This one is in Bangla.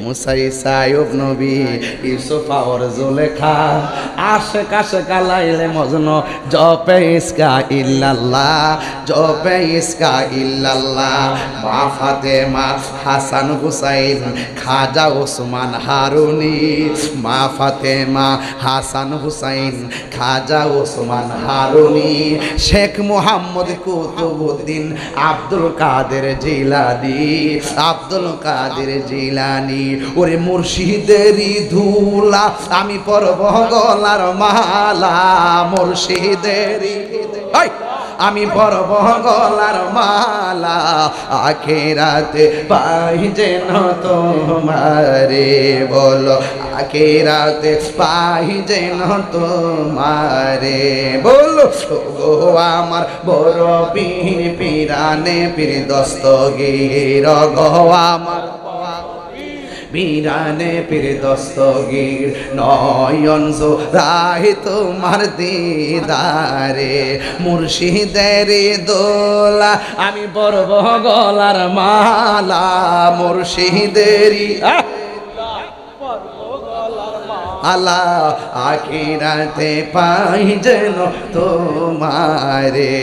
মুসা ঈসা আইয়ুব নবী ইউসুফ আর জুলেখা আশিক আশিক লাইলে মজনু জপে ইসকা ইল্লাল্লাহ জপে ইসকা ইল্লাল্লাহ মা ফাতেমা হাসান হুসাইন খাজা ওসমান হারুনি মা ফাতেমা হাসান হুসাইন খাজা ওসমান হারুনি শেখ মুহাম্মদ কুতুবউদ্দিন আব্দুল কাদের জিলানী আব্দুল কাদের জিলানী ওরে মুর্শিদেরই ধুলা আমি পরব গলার মালা মুর্শিদেরই আমি পরব গলার মালা আখিরাতে পাই যেন তোমারে বলো আখিরাতে পাই যেন তোমারে বলো গো আমার বড় পীর পীরানে পীর দস্তগীর গো আমার পীরানে পীর দস্তগীর নয়ন জোড়ায় তোমার দিদারে মুর্শিদের দোলা আমি পরব গলার মালা মুর্শিদেরই আলা আখিরাতে পাই যেন তোমারে।